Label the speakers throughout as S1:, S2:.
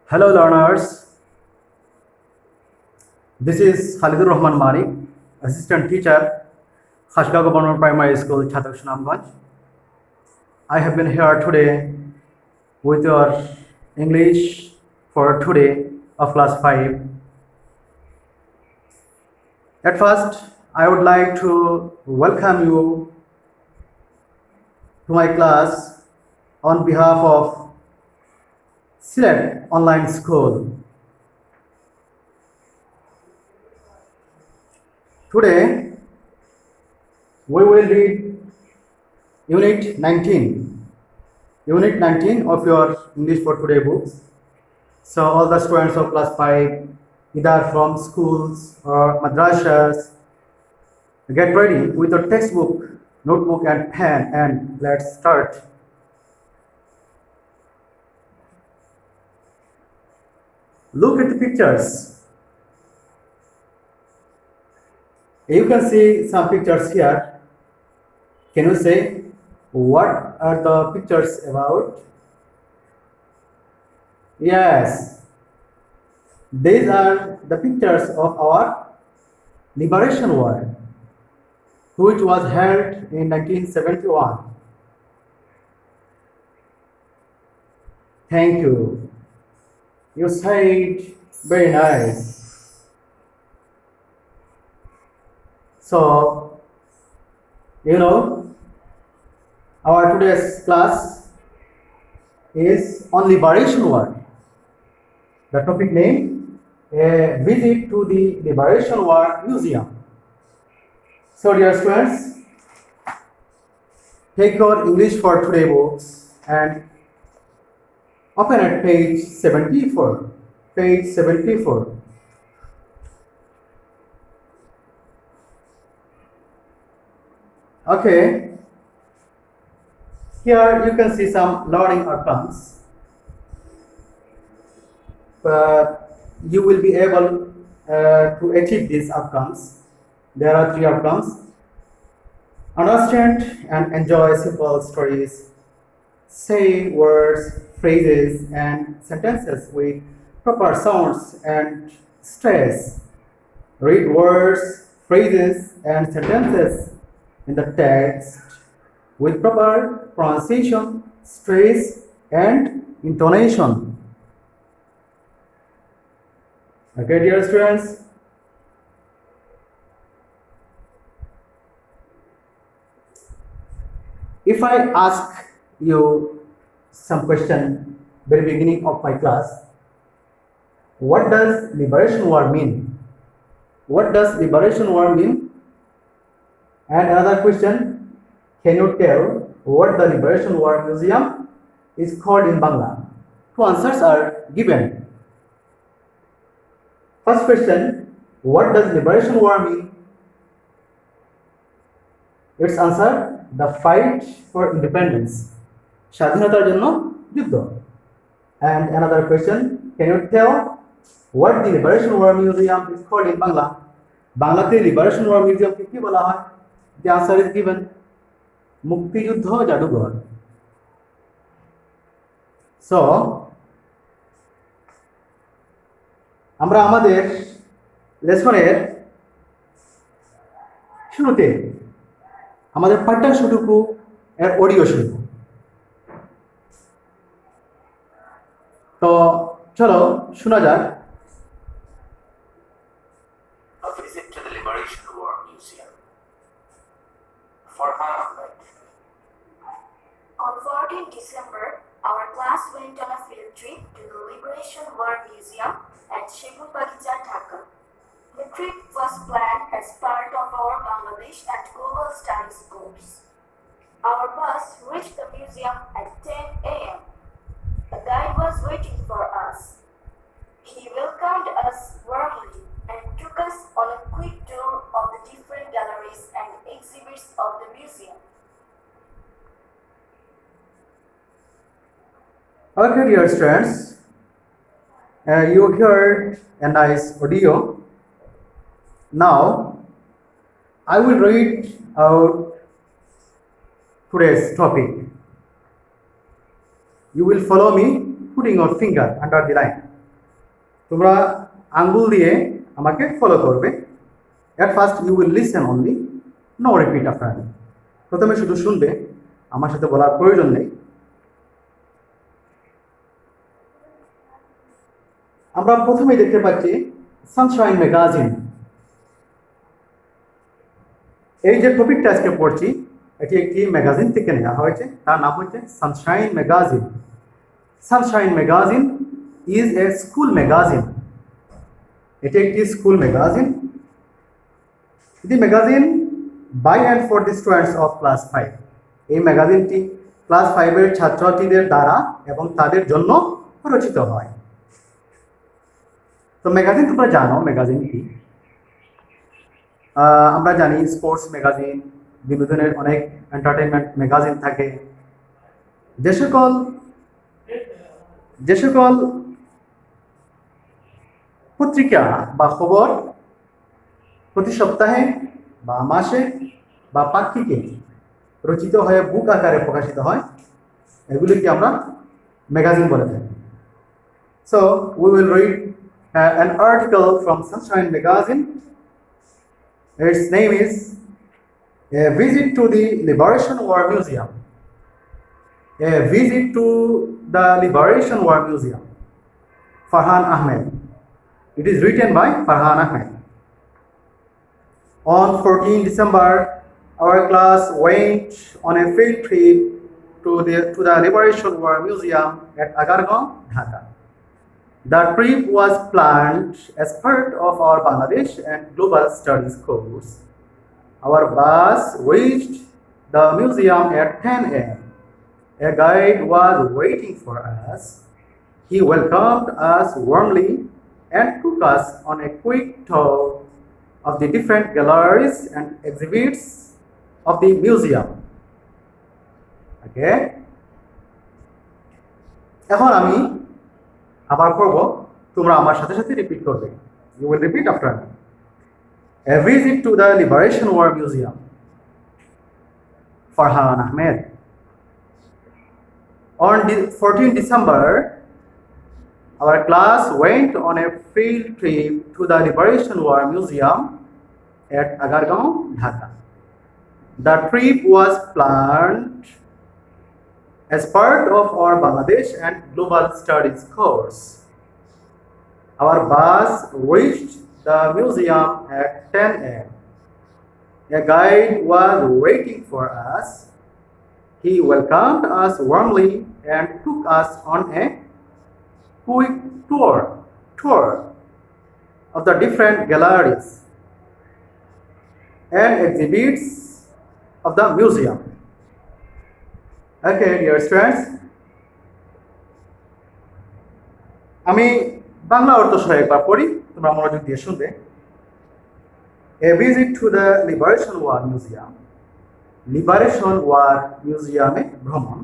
S1: Hello learners, this is Khalidur Rahman Malik, Assistant Teacher, Khashga Government Primary School, Chatak Sunamganj. I have been here today with your English for today of class 5. At first, I would like to welcome you to my class on behalf of Silat Online School. Today, we will read Unit 19. Unit 19 of your English for Today books. So all the students of class 5, either from schools or madrasas, get ready with your textbook, notebook and pen, and let's start. Look at the pictures. You can see some pictures here. Can you say what are the pictures about? Yes, these are the pictures of our Liberation War, which was held in 1971. Thank you. You said very nice. So, our today's class is on Liberation War. The topic name, a visit to the Liberation War Museum. So dear students, take your English for Today books and open at page 74. Page 74. Okay, here you can see some learning outcomes. You will be able to achieve these outcomes. There are 3 outcomes. Understand and enjoy simple stories. Say words, phrases, and sentences with proper sounds and stress. Read words, phrases, and sentences in the text with proper pronunciation, stress, and intonation. Okay, dear students. If I ask you some question very beginning of my class, what does Liberation War mean? What does Liberation War mean? And another question, can you tell what the Liberation War Museum is called in Bangla? 2 answers are given. First question, what does Liberation War mean? Its answer, the fight for independence. স্বাধীনতার জন্য যুদ্ধ. And another question, can you tell what the Liberation War Museum is called in Bangla? বাংলাতে Liberation War Museum কে কি বলা হয়? The answer is given, মুক্তিযুদ্ধ জাদুঘর. So, আমরা আমাদের লেসনের শুরুতে আমাদের পাঠ্যাংশটুকু এর অডিও শুনব। তো চলো শোনা যাক।
S2: A visit to the Liberation War Museum. Farhan Ahmed.
S3: On 14 December, our class went on a field trip to the Liberation War Museum at Shekhupagija, Dhaka. The trip was planned as part of our Bangladesh and Global Studies course. Our bus reached the museum at 10 a.m. A guide was waiting for us. He welcomed us warmly and took us on a quick tour of the different galleries and exhibits of the museum.
S1: Okay, dear students, you heard a nice audio. Now, I will read out today's topic. You will follow me putting your finger under the line. তোমরা আঙ্গুল দিয়ে আমাকে follow করবে। At first you will listen only, no repeat after me. প্রথমে শুধু শুনবে, আমার সাথে বলার প্রয়োজন নেই। আমরা প্রথমেই দেখতে পাচ্ছি সানশাইন ম্যাগাজিন। এই যে টপিকটা আজকে পড়ছি এটি একটি ম্যাগাজিন থেকে নেওয়া হয়েছে, তার নাম হচ্ছে sunshine magazine. Sunshine magazine is a school magazine. এটি একটি school magazine. The magazine by and for the students of class 5। এই ম্যাগাজিনটি ক্লাস 5-এর ছাত্রছাত্রীদের দ্বারা এবং তাদের জন্য রচিত হয়। তো ম্যাগাজিন তোমরা জানো ম্যাগাজিন কি। আমরা জানি স্পোর্টস ম্যাগাজিন, বিনোদনের অনেক এন্টারটেনমেন্ট ম্যাগাজিন থাকে। যে সকল পত্রিকা বা খবর প্রতি সপ্তাহে বা মাসে বা পাক্ষিকে রচিত হয়ে বুক আকারে প্রকাশিত হয়, এগুলিকে আমরা ম্যাগাজিন বলে থাকি। So we will read an article from Sunshine Magazine. Its name is A Visit to the Liberation War Museum. A Visit to the Liberation War Museum. Farhan Ahmed. It is written by Farhan Ahmed. On 14 December, our class went on a field trip to the Liberation War Museum at Agargaon, Dhaka. The trip was planned as part of our Bangladesh and Global Studies course. Our bus reached the museum at 10 a.m. A guide was waiting for us. He welcomed us warmly and took us on a quick tour of the different galleries and exhibits of the museum. Okay? এখন আমি আবার পড়ব, তোমরা আমার সাথে সাথে repeat করবে। You will repeat after me. A visit to the Liberation War Museum. Farhan Ahmed. On 14 December, our class went on a field trip to the Liberation War Museum at Agargaon, Dhaka. The trip was planned as part of our Bangladesh and Global Studies course. Our bus reached the museum at 10 a.m. A guide was waiting for us. He welcomed us warmly and took us on a quick tour of the different galleries and exhibits of the museum. Okay, dear students, আমি বাংলা অর্থ সহ একবার পড়ি, তোমরা মনোযোগ দিয়ে শুনবে। A visit to the Liberation War Museum. Liberation war মিউজিয়ামে ভ্রমণ,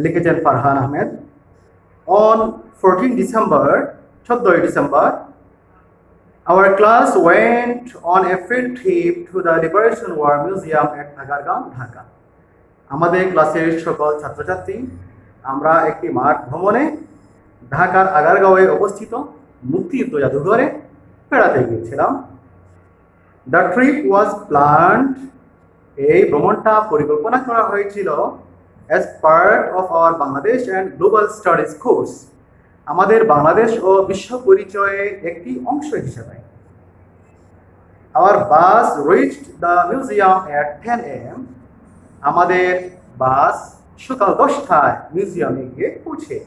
S1: লিখেছেন Farhan Ahmed. On 14 December, 14 December, our class went on a field trip to the Liberation War Museum at Agargaon, Dhaka. আমাদের ক্লাসের সকল ছাত্রছাত্রী আমরা একটি মাঠ ভ্রমণে ঢাকার আগারগাঁওয়ে অবস্থিত মুক্তিযুদ্ধ জাদুঘরে বেড়াতে গিয়েছিলাম। The trip was planned. এই ভ্রমণটা পরিকল্পনা করা হয়েছিল as part of our Bangladesh and global studies course, আমাদের বাংলাদেশ ও বিশ্ব পরিচয়ের একটি অংশ হিসেবে। Our bus reached the museum at 10 a.m. আমাদের বাস সকাল 10টায় মিউজিয়ামে গিয়ে পৌঁছে।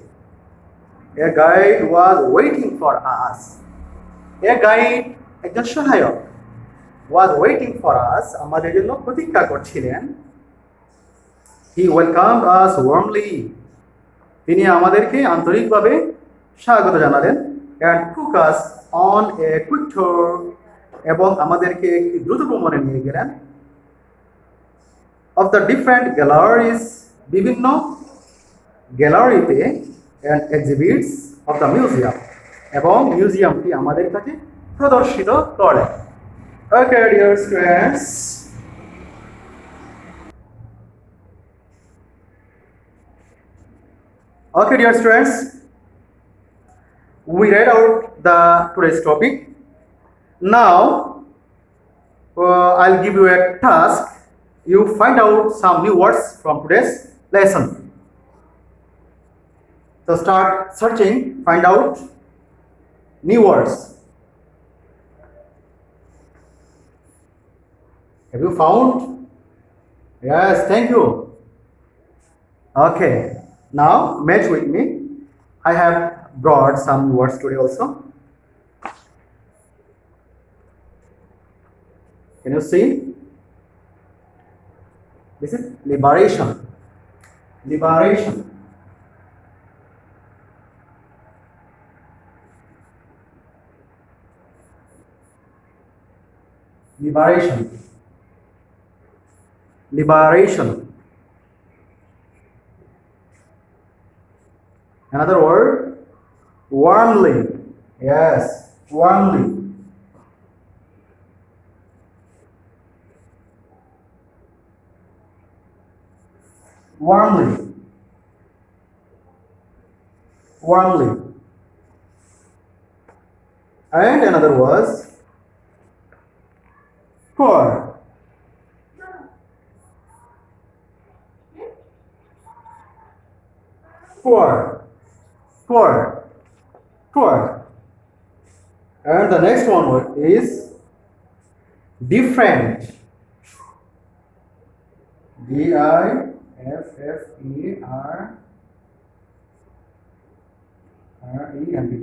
S1: A guide was waiting for us. A guide, একজন সহায়ক, was waiting for us, আমাদের জন্য প্রতীক্ষা করছিলেন। He welcomed us warmly. তিনি আমাদেরকে আন্তরিকভাবে স্বাগত জানালেন। And took us on a quick tour, এবং আমাদেরকে একটি দ্রুত ভ্রমণে নিয়ে গেলেন। Of the different galleries, বিভিন্ন গ্যালারিতে and exhibits of the museum, এবং মিউজিয়ামটি আমাদের কাছে প্রদর্শিত করলেন। Okay, dear students, we read out the today's topic. Now I'll give you a task. You find out some new words from today's lesson. So start searching, find out new words. Have you found? Yes, thank you. Okay, now match with me. I have brought some words today also. Can you see? This is liberation. Liberation. Liberation. Liberation. Another word, warmly. Yes, warmly. Warmly. Warmly. And another was pour. Pour. Pour. Pour. And the next one is different. D-I-F-F-E-R-R-E-N-T.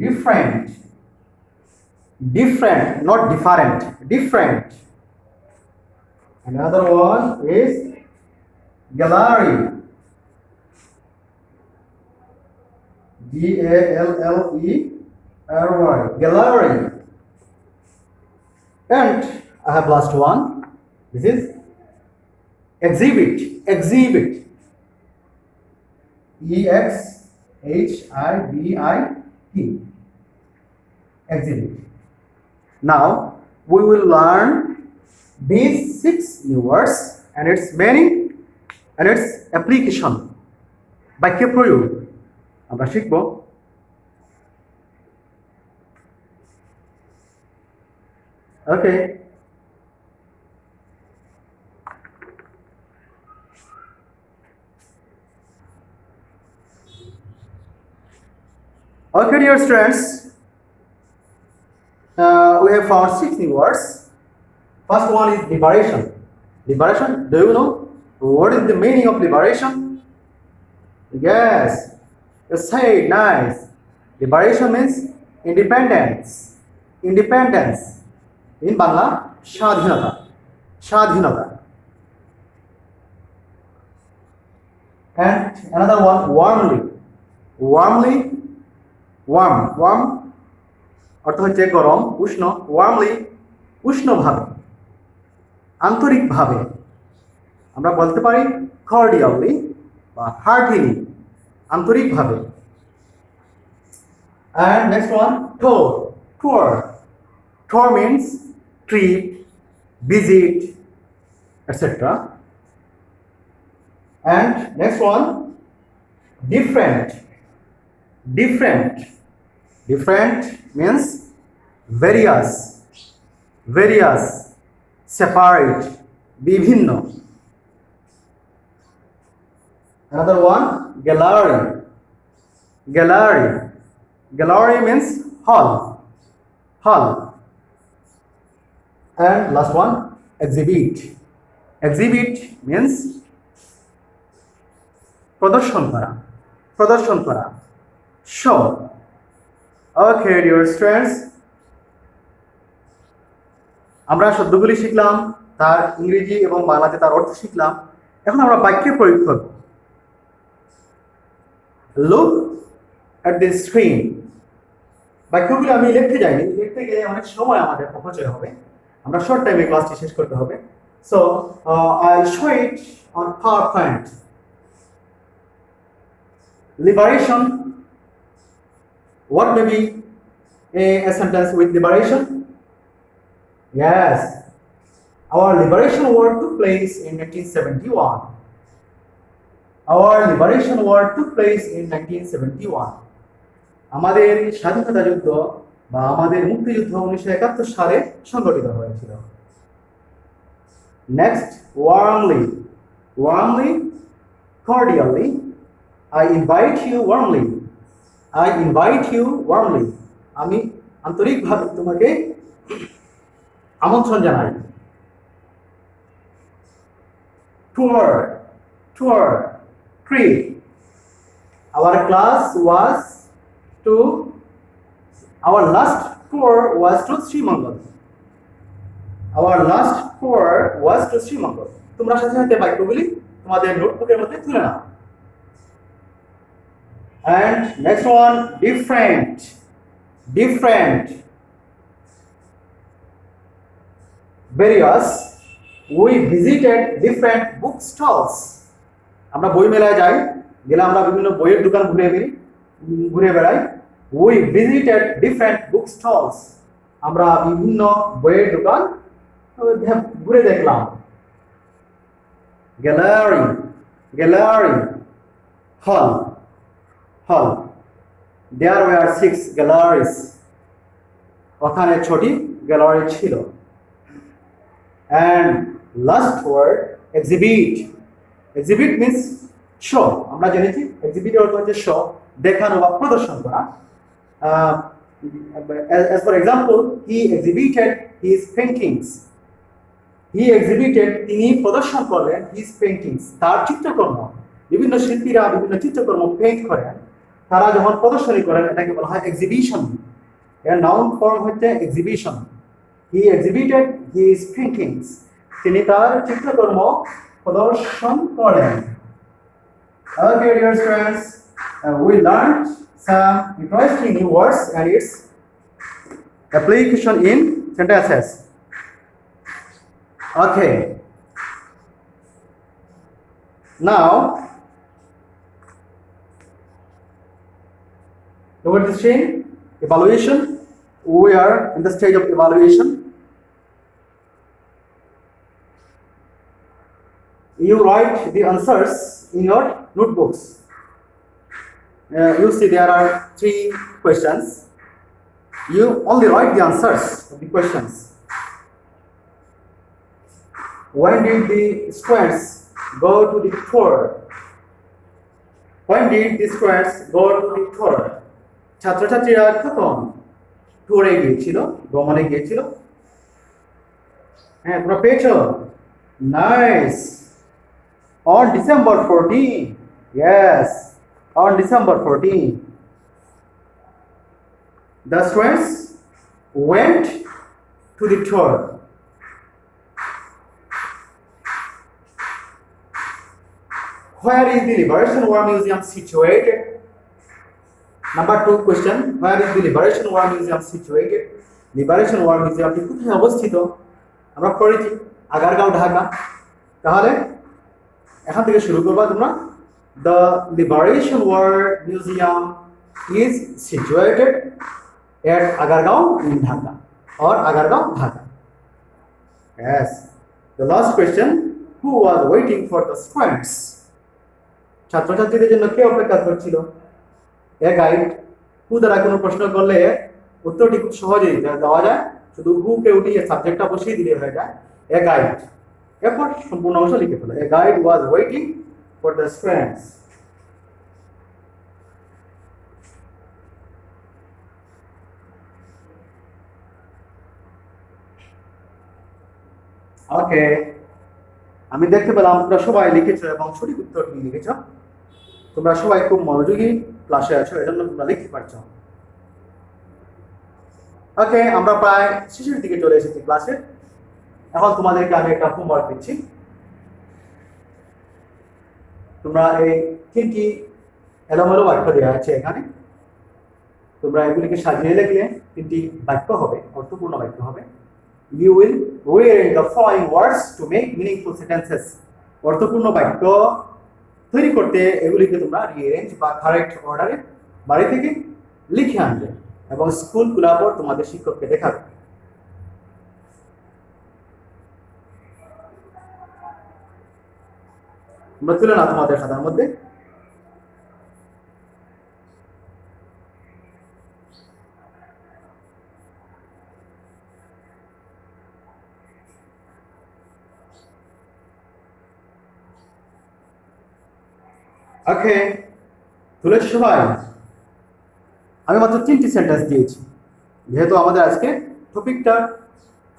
S1: Different. Different, not different. Different. Another one is gallery. G-A-L-L-E-R-Y. Gallery. And I have last one. This is exhibit. Exhibit. E-X-H-I-B-I-T. Exhibit. Now we will learn these 6 new words and its meaning and its application. বাক্যে প্রয়োগ আমরা শিখব। Okay. Okay, dear students, we have found 6 new words. First one is liberation. Liberation, do you know what is the meaning of liberation? Yes, you say it nice. Liberation means independence. Independence. In Bangla, স্বাধীনতা. স্বাধীনতা. And another one, warmly. Warmly. Warm. Warm. অর্থ হচ্ছে গরম, উষ্ণ। Warmly. উষ্ণভাবে। আন্তরিকভাবে। আমরা বলতে পারি cordially বা heartily. আন্তরিকভাবে। And next one, tour. Tour. Tour means trip, visit, etc. And next one, different. Different. Different means various. Various. Separate. বিভিন্ন. Another one, gallery. Gallery. Gallery means hall. Hall. And last one, exhibit. Exhibit means প্রদর্শন করা। প্রদর্শন করা। Show. Okay, dear students, আমরা শব্দগুলি শিখলাম, তার ইংরেজি এবং বাংলাতে তার অর্থ শিখলাম। এখন আমরা বাক্যে প্রয়োগ করব। Look at the screen. বাক্যগুলি আমি লিখতে যাইনি, লিখতে গেলে অনেক সময় আমাদের অপচয় হবে। আমরা শর্ট টাইমে ক্লাসটি শেষ করতে হবে। So I'll show it on PowerPoint. Liberation. What may be a sentence with liberation? Yes, our liberation war took place in 1971. Our liberation war took place in 1971. আমাদের স্বাধীনতা যুদ্ধ বা আমাদের মুক্তিযুদ্ধ 1971 সালে সংগঠিত হয়েছিল। Next, warmly. Warmly, cordially, I invite you warmly. I invite you warmly. আমি আন্তরিকভাবে তোমাকে আমন্ত্রণ জানাই। Tour, tour, trip. Our class was to, our last tour was to Srimangal. Our last tour was to Srimangal. তোমরা সাথে সাথে বাক্যগুলি তোমাদের নোটবুকের মধ্যে তুলে নাও। And next one, different, different. Various, we visited different book stalls. আমরা বই মেলায় যাই, গেলে আমরা বিভিন্ন বইয়ের দোকান ঘুরে বেড়াই। We visited different book stalls. আমরা বিভিন্ন বইয়ের দোকান ঘুরে দেখলাম। Gallery, gallery, hall, hall. There were 6 galleries. ওখানে 6টি গ্যালারি ছিল। And last word, exhibit. Exhibit means show. আমরা জেনেছি exhibit অর্থ হচ্ছে show, দেখানো বা প্রদর্শন করা। As for example, he exhibited his paintings. He exhibited, তিনি প্রদর্শন করলেন his paintings, তার চিত্রকর্ম। বিভিন্ন শিল্পীরা বিভিন্ন চিত্রকর্ম পেইন্ট করেন, তারা যখন প্রদর্শনী করেন এটাকে বলা হয় এক্সিবিশন। এর নাউন ফর্ম হচ্ছে exhibition. He exhibited his paintings. তিনি তার চিত্রকর্ম প্রদর্শন করেন। Okay, dear students, we learned some interesting new words and its application in sentences. Okay. Now, look at the screen. Evaluation. We are in the stage of evaluation. You write the answers in your notebooks. You see there are 3 questions. You only write the answers of the questions. When did the students go to the tour? When did the students go to the tour? ছাত্রছাত্রীরা কখন ট্যুরে গিয়েছিল, ভ্রমণে গিয়েছিল? হ্যাঁ, তোমরা পেয়েছো? Nice. On December 14. Yes, on December 14. The students went to the tour. Where is the Liberation War Museum situated? Number 2 question. Where is the Liberation War Museum situated? Liberation War Museum টি কোথায় অবস্থিত? আমরা পড়েছি আগারগাঁও, ঢাকা। তাহলে এখান থেকে শুরু করবা তোমরা। The Liberation War Museum is situated at Agargaon in Dhaka or Agargaon, Dhaka. Yes. The last question. Who was waiting for the students? ছাত্রছাত্রীদের জন্য কে অপেক্ষা করছিল? A guide. হু দ্বারা কোনো প্রশ্ন করলে উত্তরটি খুব সহজেই দেওয়া যায়, শুধু হু কে উঠিয়ে সাবজেক্টটা বসিয়ে দিলে হয়ে যায়। এ গাইড, এরপর সম্পূর্ণ অংশ লিখে ফেলো। A guide was waiting for the students. Okay, আমি দেখতে পেলাম তোমরা সবাই লিখেছো এবং সঠিক উত্তরটি লিখেছো। তোমরা সবাই খুব মনোযোগী ক্লাসে আছো, এজন্য তোমরা লিখতে পারছো। ওকে, আমরা প্রায় শেষের দিকে চলে এসেছি ক্লাসে। এখন তোমাদেরকে আমি একটা হোমওয়ার্ক দিচ্ছি। তোমরা এই 3টি এলোমেলো বাক্য দেওয়া আছে এখানে, তোমরা এগুলিকে সাজিয়ে লিখলে 3টি বাক্য হবে, অর্থপূর্ণ বাক্য হবে। You will rearrange the following words to make meaningful sentences. অর্থপূর্ণ বাক্য তৈরি করতে এগুলিকে তোমরা রিঅ্যারেঞ্জ বা কারেক্ট অর্ডারে বাড়ি থেকে লিখে আনবে এবং স্কুল খোলার পর তোমাদের শিক্ষককে দেখাবে। তোমরা তুলে না তোমাদের খাতার মধ্যে। ওকে, তাহলে সবাই আমি মাত্র 3টি সেন্টেন্স দিয়েছি, যেহেতু আমাদের আজকে টপিকটা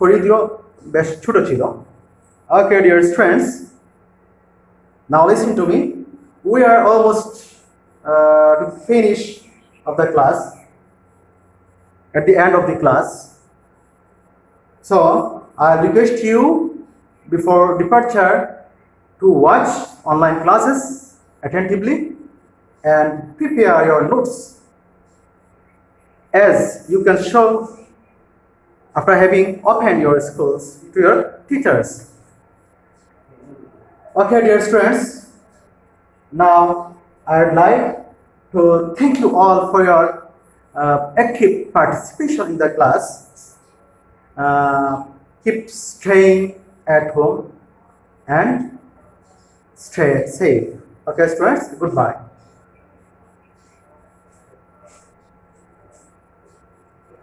S1: পরিধিও বেশ ছোট ছিল। Okay dear students, now listen to me. We are almost to finish of the class, at the end of the class. So I request you before departure to watch online classes attentively and prepare your notes, as you can show after having opened your schools to your teachers. Okay dear students, now I would like to thank you all for your active participation in the class. Keep staying at home and stay safe. Okay students, goodbye.